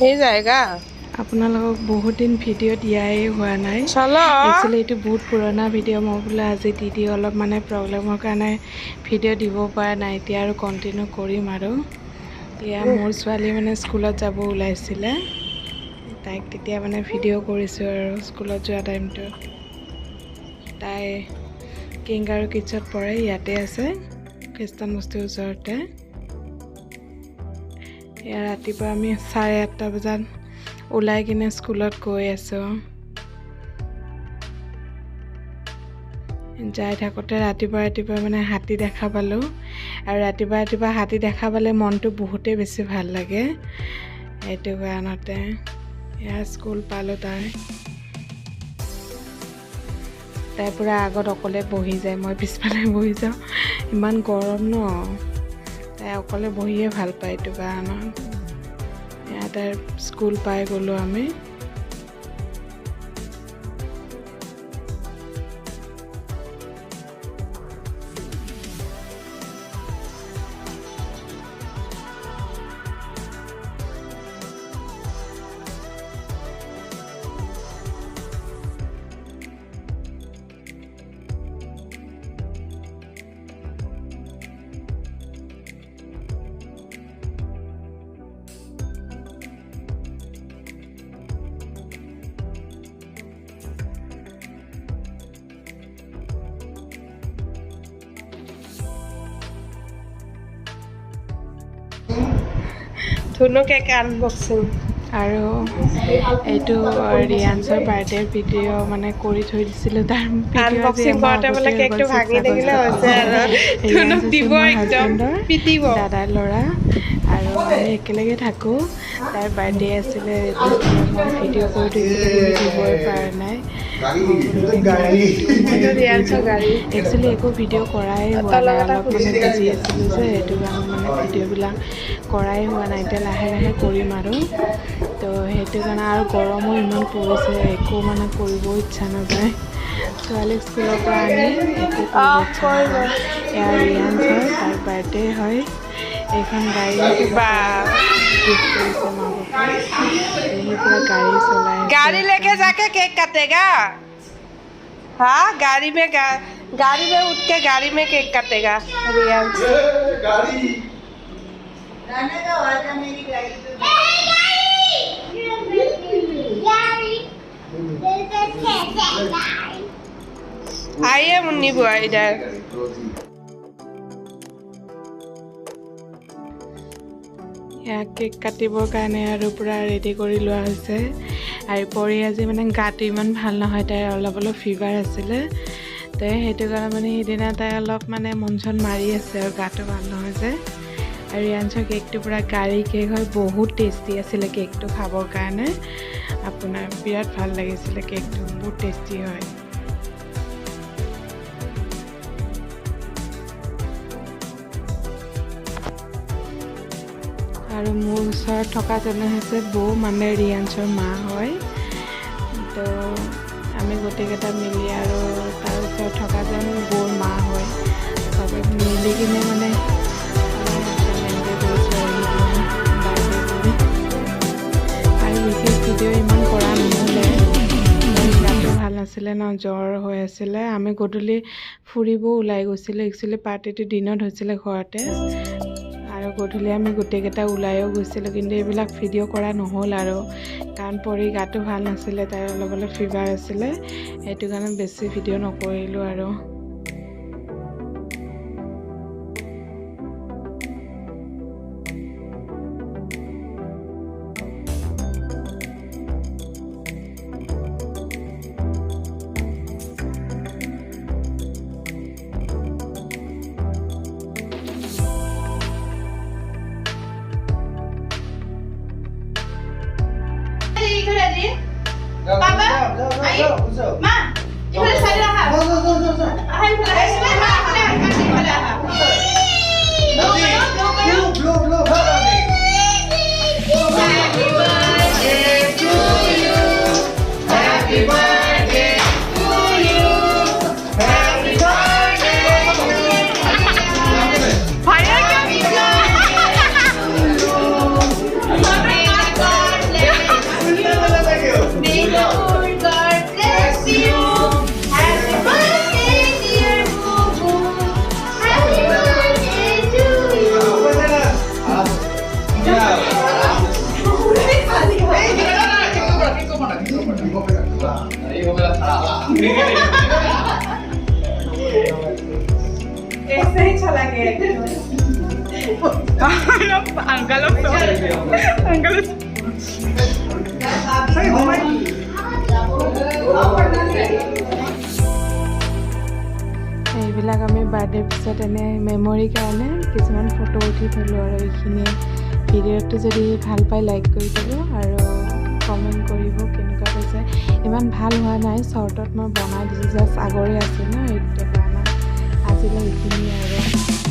এই জায়গা আপোনালোকক বহুত দিন ভিডিঅ' দিয়াই হোৱা নাই একচুৱেলি এইটো বহুত পুৰণা ভিডিঅ' মই বোলে আজি দি দিওঁ অলপ মানে প্ৰব্লেমৰ কাৰণে ভিডিঅ' দিব পৰা নাই এতিয়া আৰু কণ্টিনিউ কৰিম আৰু এতিয়া মোৰ ছোৱালী মানে স্কুলত যাব ওলাইছিলে তাইক তেতিয়া মানে ভিডিঅ' কৰিছোঁ আৰু স্কুলত যোৱা টাইমটো তাই কিংগাৰু কিডছত পঢ়ে ইয়াতে আছে খ্ৰীষ্টান বস্তিৰ ওচৰতে এয়া ৰাতিপুৱা আমি 8:30 বজাত ওলাই কিনে স্কুলত গৈ আছোঁ যাই থাকোঁতে ৰাতিপুৱা মানে হাতী দেখা পালোঁ আৰু ৰাতিপুৱা হাতী দেখা পালে মনটো বহুতেই বেছি ভাল লাগে এইটো কাৰণতে এয়া স্কুল পালোঁ তাই পূৰা আগত অকলে বহি যায় মই পিছফালে বহি যাওঁ ইমান গৰম ন তাই অকলে বহিয়ে ভাল পায় এইটো কাৰণত এয়া তাইৰ স্কুল পাই গ'লোঁ আমি ধুনু কেক আনবক্সিং আৰু এইটো ৰিয়াঞ্চৰ বাৰ্থডেৰ ভিডিঅ' মানে কৰি থৈ দিছিলোঁ তাৰ আনবক্সিং কৰোঁতে বোলে কেকটো ভাঙি থাকিলে হৈছে আৰু ধুনুক দিব একদম পিটিব দাদাৰ ল'ৰা আৰু আমি একেলগে থাকোঁ তাইৰ বাৰ্থডে আছিলে মই ভিডিঅ' কৰি থৈছিলোঁ দিবই পৰা নাই একচুৱেলি একো ভিডিঅ' কৰাই হোৱা নাই অলপ মানে বিজি আছিলোঁ যে সেইটো কাৰণে মানে ভিডিঅ'বিলাক কৰাই হোৱা নাই এতিয়া লাহে লাহে কৰিম আৰু তো সেইটো কাৰণে আৰু গৰমো ইমান পৰিছে একো মানে কৰিব ইচ্ছা নাযায় ছোৱালীক স্কুলৰ পৰা আনি একো কৰিব ইচ্ছা নাযায় এয়া ৰিয়াঞ্চ হয় তাৰ বাৰ্থডে হয় এইখন গাড়ী গিফ্ট কৰিছে মা বাপাই সেই পুৰা গাড়ী চলাই गाड़ी लेके जाके केक काटेगा हाँ गाड़ी में उठ के गाड़ी में केक काटेगा रियांश आइए मुन्नी बुआ इधर কেক কাটিবৰ কাৰণে আৰু পূৰা ৰেডি কৰি লোৱা হৈছে আৰু পৰি আজি মানে গাটো ইমান ভাল নহয় তাইৰ অলপ ফিভাৰ আছিলে তো সেইটো কাৰণে মানে সেইদিনা তাই অলপ মানে মন চন মাৰি আছে আৰু গাটো ভাল নহয় যে আৰু ৰিয়াঞ্চৰ কেকটো পূৰা গাড়ী কেক হয় বহুত টেষ্টি আছিলে কেকটো খাবৰ কাৰণে আপোনাৰ বিৰাট ভাল লাগিছিলে কেকটো বহুত টেষ্টি হয় আৰু মোৰ ওচৰত থকাজনে হৈছে বৌ মানে ৰিয়াঞ্চৰ মা হয় তো আমি গোটেইকেইটা মিলি আৰু তাৰ ওচৰত থকাজন বৌৰ মা হয় চবে মিলি কিনে মানে আৰু বিশেষ ভিডিঅ' ইমান কৰা নহ'লে গাটো ভাল নাছিলে ন জ্বৰ হৈ আছিলে আমি গধূলি ফুৰিব ওলাই গৈছিলোঁ একচুৱেলি পাৰ্টিটো দিনত হৈছিলে ঘৰতে আৰু গধূলি আমি গোটেইকেইটা ওলাইও গৈছিলোঁ কিন্তু এইবিলাক ভিডিঅ' কৰা নহ'ল আৰু কাৰণ পৰি গাটো ভাল নাছিলে তাইৰ অলপ ফিভাৰ আছিলে সেইটো কাৰণে বেছি ভিডিঅ' নকৰিলোঁ আৰু Papa, ayo, ma, ibu saya dah. Hai, Happy birthday to you. Happy birthday. ऐसे ही चला गया এইবিলাক আমি বাৰ্থডেৰ পিছত এনে মেমৰিৰ কাৰণে কিছুমান ফটো উঠি থ'লোঁ আৰু এইখিনিয়ে ভিডিঅ'টো যদি ভাল পাই লাইক কৰি দিলোঁ আৰু কমেণ্ট কৰিব কেনেকুৱা হৈছে ইমান ভাল হোৱা নাই শ্বৰ্টত মই বনাই দিছোঁ জাষ্ট আগৰে আছিল ন এইটো কাৰণে আজিলৈ এইখিনিয়ে আৰু